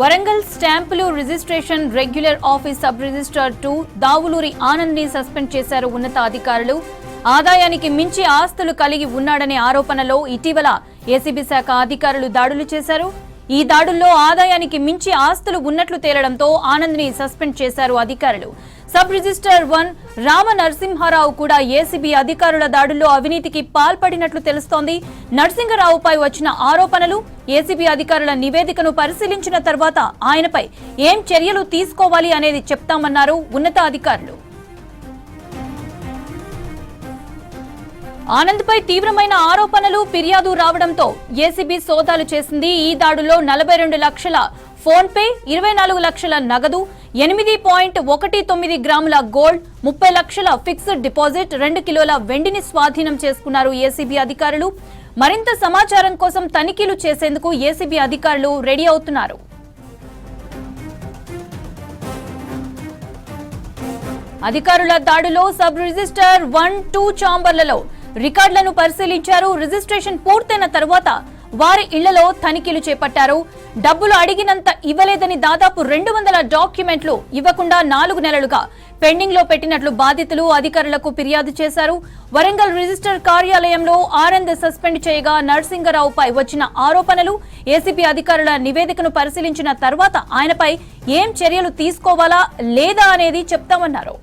వరంగల్ స్టాంపులు registration regular office sub registrar 2 Davuluri Anand ని suspend చేశారు ఉన్నతాధికారులు. ఆదాయానికి మించి ఆస్తులు కలిగి ఉన్నాడనే ఆరోపణలో ఇటీవల ఏసీబీ శాఖ అధికారులు దాడులు చేశారు. ఈ దాడుల్లో ఆదాయానికి మించి ఆస్తులు ఉన్నట్లు తేలడంతో ఆనంద్ ని సస్పెండ్ చేశారు అధికారులు. సబ్ రిజిస్ట్రార్ 1 రామ నరసింహారావు కూడా ఏసీబీ అధికారుల దాడుల్లో అవినీతికి పాల్పడినట్లు తెలుస్తోంది. నరసింహారావుపై వచ్చిన ఆరోపణలు, ఏసీబీ అధికారుల నివేదికను పరిశీలించిన తర్వాత ఆయనపై ఏం చర్యలు తీసుకోవాలి అనేది చెప్తామన్నారు ఉన్నతాధికారులు. ఆనంద్పై తీవ్రమైన ఆరోపణలు, ఫిర్యాదు రావడంతో ఏసీబీ సోదాలు చేసింది. ఈ దాడుల్లో 42 లక్షల ఫోన్ పే, 24 లక్షల నగదు, 8.19 గ్రాముల గోల్డ్, 30 లక్షల ఫిక్స్డ్ డిపాజిట్, 2 కిలోల వెండిని స్వాధీనం చేసుకున్నారు ఏసీబీ అధికారులు. మరింత సమాచారం కోసం తనిఖీలు చేసేందుకు ఏసీబీ అధికారులు రెడీ అవుతున్నారు. అధికారుల దాడిలో సబ్ రిజిస్ట్రార్ 1, 2 ఛాంబర్లలో రికార్డులను పరిశీలించారు. రిజిస్ట్రేషన్ పూర్తయిన తర్వాత వారి ఇళ్లలో తనిఖీలు చేపట్టారు. డబ్బులు అడిగినంత ఇవ్వలేదని దాదాపు 200 డాక్యుమెంట్లు ఇవ్వకుండా 4 నెలలుగా పెండింగ్ లో పెట్టినట్లు బాధితులు అధికారులకు ఫిర్యాదు చేశారు. వరంగల్ రిజిస్టర్ కార్యాలయంలో ఆనంద్ సస్పెండ్ చేయగా నరసింహారావుపై వచ్చిన ఆరోపణలు, ఏసీబీ అధికారుల నివేదికను పరిశీలించిన తర్వాత ఆయనపై ఏం చర్యలు తీసుకోవాలా లేదా అనేది చెప్తామన్నారు.